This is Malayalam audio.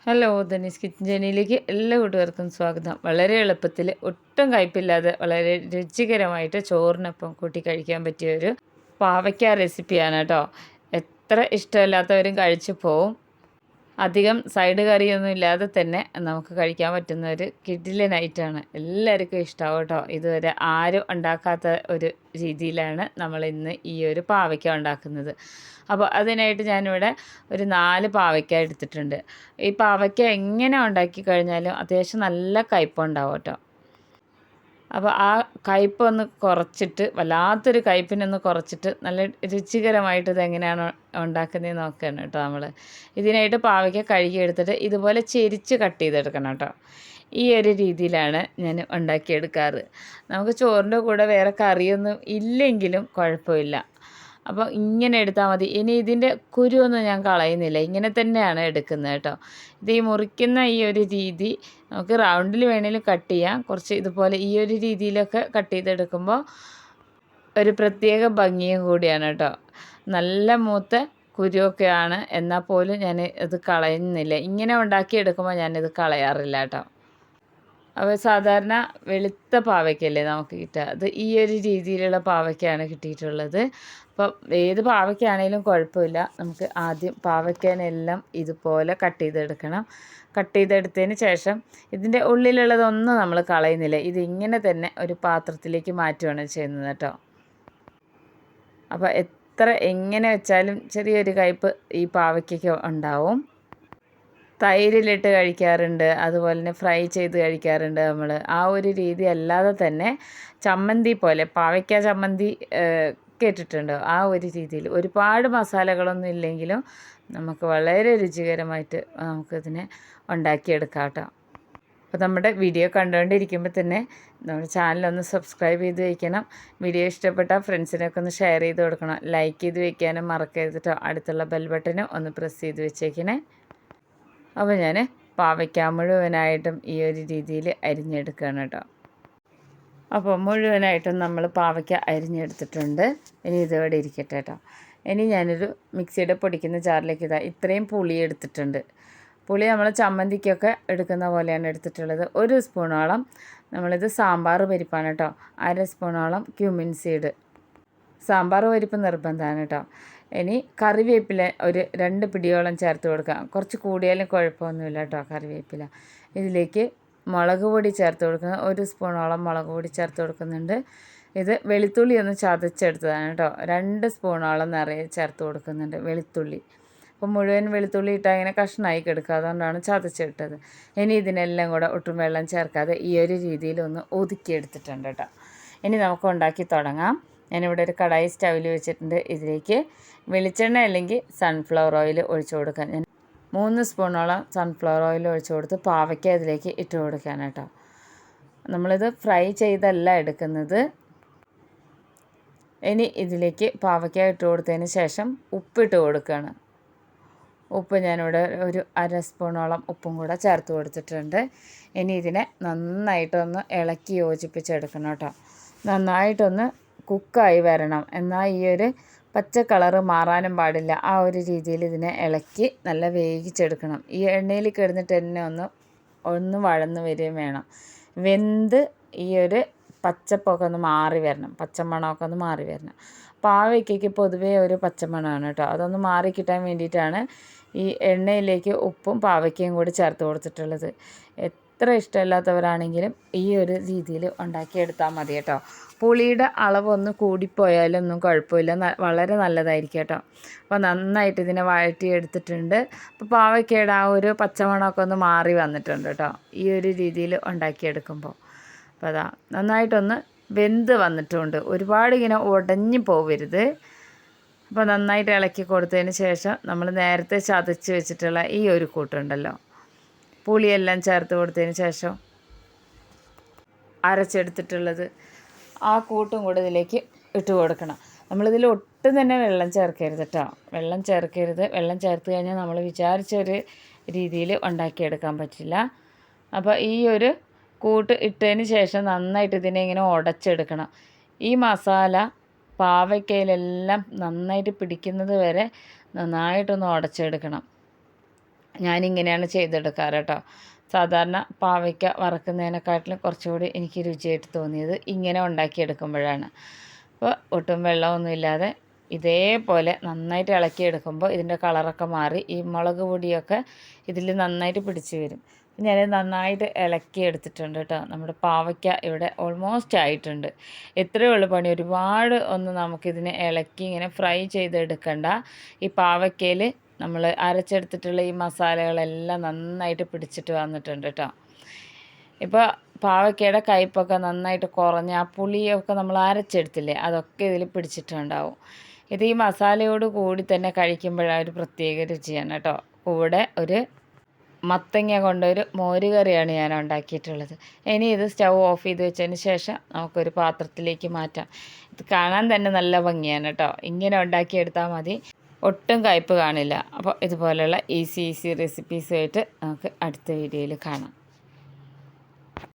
ഹലോ ധനീസ് കിച്ചൻ ജേണിയിലേക്ക് എല്ലാ കൂട്ടുകാർക്കും സ്വാഗതം. വളരെ എളുപ്പത്തിൽ ഒട്ടും കയ്പില്ലാതെ വളരെ രുചികരമായിട്ട് ചോറിനൊപ്പം കൂട്ടി കഴിക്കാൻ പറ്റിയ ഒരു പാവയ്ക്ക റെസിപ്പിയാണ് കേട്ടോ. എത്ര ഇഷ്ടമില്ലാത്തവരും കഴിച്ചു പോവും. അധികം സൈഡ് കറിയൊന്നും ഇല്ലാതെ തന്നെ നമുക്ക് കഴിക്കാൻ പറ്റുന്ന ഒരു കിഡിലൻ ഐറ്റമാണ്. എല്ലാവർക്കും ഇഷ്ടമാവും കേട്ടോ. ഇതുവരെ ആരും ഉണ്ടാക്കാത്ത ഒരു രീതിയിലാണ് നമ്മൾ ഇന്ന് ഈ ഒരു പാവയ്ക്ക ഉണ്ടാക്കുന്നത്. അപ്പോൾ അതിനായിട്ട് ഞാനിവിടെ ഒരു 4 പാവയ്ക്ക എടുത്തിട്ടുണ്ട്. ഈ പാവയ്ക്ക എങ്ങനെ ഉണ്ടാക്കി കഴിഞ്ഞാലും അത്യാവശ്യം നല്ല കയ്പ്പുണ്ടാവും കേട്ടോ. അപ്പോൾ ആ കയ്പ്പൊന്ന് കുറച്ചിട്ട്, വല്ലാത്തൊരു കയ്പ്പിനൊന്ന് കുറച്ചിട്ട് നല്ല രുചികരമായിട്ട് ഇതെങ്ങനെയാണ് ഉണ്ടാക്കുന്നതെന്ന് നോക്കുകയാണ് കേട്ടോ നമ്മൾ. ഇതിനായിട്ട് പാവയ്ക്ക കഴുകിയെടുത്തിട്ട് ഇതുപോലെ ചെരിച്ച് കട്ട് ചെയ്തെടുക്കണം കേട്ടോ. ഈ ഒരു രീതിയിലാണ് ഞാൻ ഉണ്ടാക്കിയെടുക്കാറ്. നമുക്ക് ചോറിൻ്റെ കൂടെ വേറെ കറിയൊന്നും ഇല്ലെങ്കിലും കുഴപ്പമില്ല. അപ്പോൾ ഇങ്ങനെ എടുത്താൽ മതി. ഇനി ഇതിൻ്റെ കുരുവൊന്നും ഞാൻ കളയുന്നില്ല, ഇങ്ങനെ തന്നെയാണ് എടുക്കുന്നത് കേട്ടോ. ഇത് ഈ മുറിക്കുന്ന ഈ ഒരു രീതി നമുക്ക് റൗണ്ടിൽ വേണമെങ്കിലും കട്ട് ചെയ്യാം. കുറച്ച് ഇതുപോലെ ഈ ഒരു രീതിയിലൊക്കെ കട്ട് ചെയ്തെടുക്കുമ്പോൾ ഒരു പ്രത്യേക ഭംഗിയും കൂടിയാണ് കേട്ടോ. നല്ല മൂത്ത കുരുവൊക്കെയാണ്, എന്നാൽ പോലും ഞാൻ ഇത് കളയുന്നില്ല. ഇങ്ങനെ ഉണ്ടാക്കിയെടുക്കുമ്പോൾ ഞാനിത് കളയാറില്ല കേട്ടോ. അപ്പോൾ സാധാരണ വെളുത്ത പാവയ്ക്കല്ലേ നമുക്ക് കിട്ടുക, അത് ഈ ഒരു രീതിയിലുള്ള പാവയ്ക്കയാണ് കിട്ടിയിട്ടുള്ളത്. അപ്പം ഏത് പാവയ്ക്കാണെങ്കിലും കുഴപ്പമില്ല. നമുക്ക് ആദ്യം പാവയ്ക്കാനെല്ലാം ഇതുപോലെ കട്ട് ചെയ്തെടുക്കണം. കട്ട് ചെയ്തെടുത്തതിന് ശേഷം ഇതിൻ്റെ ഉള്ളിലുള്ളതൊന്നും നമ്മൾ കളയുന്നില്ല. ഇതിങ്ങനെ തന്നെ ഒരു പാത്രത്തിലേക്ക് മാറ്റുകയാണ് ചെയ്യുന്നത് കേട്ടോ. അപ്പോൾ എത്ര എങ്ങനെ വെച്ചാലും ചെറിയൊരു കയ്പ്പ് ഈ പാവയ്ക്കൊക്കെ ഉണ്ടാവും. തൈരിലിട്ട് കഴിക്കാറുണ്ട്, അതുപോലെ തന്നെ ഫ്രൈ ചെയ്ത് കഴിക്കാറുണ്ട് നമ്മൾ. ആ ഒരു രീതി അല്ലാതെ തന്നെ ചമ്മന്തി പോലെ പാവയ്ക്ക ചമ്മന്തി കേട്ടിട്ടുണ്ടോ? ആ ഒരു രീതിയിൽ ഒരുപാട് മസാലകളൊന്നും ഇല്ലെങ്കിലും നമുക്ക് വളരെ രുചികരമായിട്ട് നമുക്കിതിനെ ഉണ്ടാക്കിയെടുക്കാം കേട്ടോ. അപ്പോൾ നമ്മുടെ വീഡിയോ കണ്ടുകൊണ്ടിരിക്കുമ്പോൾ തന്നെ നമ്മുടെ ചാനലൊന്ന് സബ്സ്ക്രൈബ് ചെയ്ത് വയ്ക്കണം. വീഡിയോ ഇഷ്ടപ്പെട്ട ഫ്രണ്ട്സിനൊക്കെ ഒന്ന് ഷെയർ ചെയ്ത് കൊടുക്കണം. ലൈക്ക് ചെയ്ത് വയ്ക്കാനും മറക്കരുത് കേട്ടോ. അടുത്തുള്ള ബെൽ ബട്ടനും ഒന്ന് പ്രസ് ചെയ്ത് വെച്ചേക്കണേ. അപ്പോൾ ഞാൻ പാവയ്ക്ക മുഴുവനായിട്ടും ഈ ഒരു രീതിയിൽ അരിഞ്ഞെടുക്കുകയാണ് കേട്ടോ. അപ്പോൾ മുഴുവനായിട്ടും നമ്മൾ പാവയ്ക്ക അരിഞ്ഞെടുത്തിട്ടുണ്ട്. ഇനി ഇതോടെ ഇരിക്കട്ടെ കേട്ടോ. ഇനി ഞാനൊരു മിക്സിയുടെ പൊടിക്കുന്ന ജാറിലേക്ക് ഇത്രയും പുളി എടുത്തിട്ടുണ്ട്. പുളി നമ്മൾ ചമ്മന്തിക്കൊക്കെ എടുക്കുന്ന പോലെയാണ് എടുത്തിട്ടുള്ളത്. 1 സ്പൂണോളം നമ്മളിത് സാമ്പാർ പരിപ്പാണ് കേട്ടോ. 1/2 സ്പൂണോളം ക്യുമിൻ സീഡ്. സാമ്പാർ പരിപ്പ് നിർബന്ധമാണ് കേട്ടോ. ഇനി കറിവേപ്പില ഒരു 2 പിടിയോളം ചേർത്ത് കൊടുക്കാം. കുറച്ച് കൂടിയാലും കുഴപ്പമൊന്നുമില്ല കേട്ടോ കറിവേപ്പില. ഇതിലേക്ക് മുളക് പൊടി ചേർത്ത് കൊടുക്കുന്നത് 1 സ്പൂണോളം മുളക് പൊടി ചേർത്ത് കൊടുക്കുന്നുണ്ട്. ഇത് വെളുത്തുള്ളി ഒന്ന് ചതച്ചെടുത്തതാണ് കേട്ടോ. 2 സ്പൂണോളം നിറയെ ചേർത്ത് കൊടുക്കുന്നുണ്ട് വെളുത്തുള്ളി. അപ്പോൾ മുഴുവൻ വെളുത്തുള്ളി ഇട്ടാൽ ഇങ്ങനെ കഷ്ണമായി കിടക്കുക, അതുകൊണ്ടാണ് ചതച്ചിട്ടത്. ഇനി ഇതിനെല്ലാം കൂടെ ഒട്ടും വെള്ളം ചേർക്കാതെ ഈ ഒരു രീതിയിലൊന്ന് ഒതുക്കിയെടുത്തിട്ടുണ്ട് കേട്ടോ. ഇനി നമുക്ക് ഉണ്ടാക്കി തുടങ്ങാം. ഞാനിവിടെ ഒരു കടായി സ്റ്റൗവിൽ വെച്ചിട്ടുണ്ട്. ഇതിലേക്ക് വെളിച്ചെണ്ണ അല്ലെങ്കിൽ സൺഫ്ലവർ ഓയിൽ ഒഴിച്ചു കൊടുക്കാൻ ഞാൻ 3 സ്പൂണോളം സൺഫ്ലവർ ഓയിൽ ഒഴിച്ചു കൊടുത്ത് പാവയ്ക്ക ഇതിലേക്ക് ഇട്ട് കൊടുക്കാൻ കേട്ടോ. നമ്മളിത് ഫ്രൈ ചെയ്തല്ല എടുക്കുന്നത്. ഇനി ഇതിലേക്ക് പാവയ്ക്ക ഇട്ട് കൊടുത്തതിന് ശേഷം ഉപ്പിട്ട് കൊടുക്കുകയാണ്. ഉപ്പ് ഞാനിവിടെ ഒരു 1/2 സ്പൂണോളം ഉപ്പും കൂടെ ചേർത്ത് കൊടുത്തിട്ടുണ്ട്. ഇനി ഇതിനെ നന്നായിട്ടൊന്ന് ഇളക്കി യോജിപ്പിച്ചെടുക്കണം കേട്ടോ. നന്നായിട്ടൊന്ന് കുക്കായി വരണം, എന്നാൽ ഈ ഒരു പച്ച കളറ് മാറാനും പാടില്ല. ആ ഒരു രീതിയിൽ ഇതിനെ ഇളക്കി നല്ല വേവിച്ചെടുക്കണം. ഈ എണ്ണയിൽ കിടന്നിട്ട് തന്നെ ഒന്ന് വഴന്ന് വരികയും വേണം. വെന്ത് ഈ ഒരു പച്ചപ്പൊക്കെ ഒന്ന് മാറി വരണം, പച്ചമണമൊക്കെ ഒന്ന് മാറി വരണം. പാവയ്ക്കയ്ക്ക് പൊതുവേ ഒരു പച്ചമണമാണ് കേട്ടോ. അതൊന്ന് മാറി കിട്ടാൻ വേണ്ടിയിട്ടാണ് ഈ എണ്ണയിലേക്ക് ഉപ്പും പാവയ്ക്കയും കൂടി ചേർത്ത് കൊടുത്തിട്ടുള്ളത്. എത്ര ഇഷ്ടമില്ലാത്തവരാണെങ്കിലും ഈ ഒരു രീതിയിൽ ഉണ്ടാക്കിയെടുത്താൽ മതി കേട്ടോ. പുളിയുടെ അളവൊന്ന് കൂടിപ്പോയാലൊന്നും കുഴപ്പമില്ല, വളരെ നല്ലതായിരിക്കും കേട്ടോ. അപ്പോൾ നന്നായിട്ട് ഇതിനെ വഴറ്റിയെടുത്തിട്ടുണ്ട്. അപ്പോൾ പാവയ്ക്കയുടെ ആ ഒരു പച്ചമണമൊക്കെ ഒന്ന് മാറി വന്നിട്ടുണ്ട് കേട്ടോ ഈ ഒരു രീതിയിൽ ഉണ്ടാക്കിയെടുക്കുമ്പോൾ. അപ്പോൾ അതാ നന്നായിട്ടൊന്ന് വെന്ത് വന്നിട്ടുണ്ട്, ഒരുപാട് ഇങ്ങനെ ഉടഞ്ഞു പോവരുത്. അപ്പോൾ നന്നായിട്ട് ഇളക്കി കൊടുത്തതിന് ശേഷം നമ്മൾ നേരത്തെ ചതച്ച് വെച്ചിട്ടുള്ള ഈ ഒരു കൂട്ടുണ്ടല്ലോ, പുളിയെല്ലാം ചേർത്ത് കൊടുത്തതിന് ശേഷം അരച്ചെടുത്തിട്ടുള്ളത് ആ കൂട്ടും കൂടെ ഇതിലേക്ക് ഇട്ട് കൊടുക്കണം. നമ്മളിതിൽ ഒട്ടും തന്നെ വെള്ളം ചേർക്കരുത് കേട്ടോ. വെള്ളം ചേർക്കരുത്. വെള്ളം ചേർത്ത് കഴിഞ്ഞാൽ നമ്മൾ വിചാരിച്ചൊരു രീതിയിൽ ഉണ്ടാക്കിയെടുക്കാൻ പറ്റില്ല. അപ്പോൾ ഈ ഒരു കൂട്ട് ഇട്ടതിന് ശേഷം നന്നായിട്ട് ഇതിനെ ഇങ്ങനെ ഉടച്ചെടുക്കണം. ഈ മസാല പാവയ്ക്കയിലെല്ലാം നന്നായിട്ട് പിടിക്കുന്നത് വരെ നന്നായിട്ടൊന്ന് ഉടച്ചെടുക്കണം. ഞാനിങ്ങനെയാണ് ചെയ്തെടുക്കാറ് കേട്ടോ. സാധാരണ പാവയ്ക്ക വറക്കുന്നതിനെക്കാട്ടിലും കുറച്ചുകൂടി എനിക്ക് രുചിയായിട്ട് തോന്നിയത് ഇങ്ങനെ ഉണ്ടാക്കിയെടുക്കുമ്പോഴാണ്. അപ്പോൾ ഒട്ടും വെള്ളമൊന്നുമില്ലാതെ ഇതേപോലെ നന്നായിട്ട് ഇളക്കിയെടുക്കുമ്പോൾ ഇതിൻ്റെ കളറൊക്കെ മാറി ഈ മുളക് പൊടിയൊക്കെ ഇതിൽ നന്നായിട്ട് പിടിച്ച് വരും. ഞാനത് നന്നായിട്ട് ഇളക്കിയെടുത്തിട്ടുണ്ട് കേട്ടോ. നമ്മുടെ പാവയ്ക്ക ഇവിടെ ഓൾമോസ്റ്റ് ആയിട്ടുണ്ട്. ഇത്രയേ ഉള്ളൂ പണി. ഒരുപാട് ഒന്നും നമുക്കിതിനെ ഇളക്കി ഇങ്ങനെ ഫ്രൈ ചെയ്തെടുക്കണ്ട. ഈ പാവയ്ക്കയിൽ നമ്മൾ അരച്ചെടുത്തിട്ടുള്ള ഈ മസാലകളെല്ലാം നന്നായിട്ട് പിടിച്ചിട്ട് വന്നിട്ടുണ്ട് കേട്ടോ. ഇപ്പോൾ പാവയ്ക്കയുടെ കയ്പ്പൊക്കെ നന്നായിട്ട് കുറഞ്ഞ് ആ പുളിയൊക്കെ നമ്മൾ അരച്ചെടുത്തില്ലേ, അതൊക്കെ ഇതിൽ പിടിച്ചിട്ടുണ്ടാവും. ഇത് ഈ മസാലയോട് കൂടി തന്നെ കഴിക്കുമ്പോഴാണ് ഒരു പ്രത്യേക രുചിയാണ് കേട്ടോ. കൂടെ ഒരു മത്തങ്ങ കൊണ്ടൊരു മോര് കറിയാണ് ഞാൻ ഉണ്ടാക്കിയിട്ടുള്ളത്. ഇനി ഇത് സ്റ്റൗ ഓഫ് ചെയ്ത് വെച്ചതിന് ശേഷം നമുക്കൊരു പാത്രത്തിലേക്ക് മാറ്റാം. ഇത് കാണാൻ തന്നെ നല്ല ഭംഗിയാണ് കേട്ടോ. ഇങ്ങനെ ഉണ്ടാക്കിയെടുത്താൽ മതി, ഒട്ടും കയ്പ്പ് കാണില്ല. അപ്പോൾ ഇതുപോലെയുള്ള ഈസി റെസിപ്പീസുമായിട്ട് നമുക്ക് അടുത്ത വീഡിയോയിൽ കാണാം.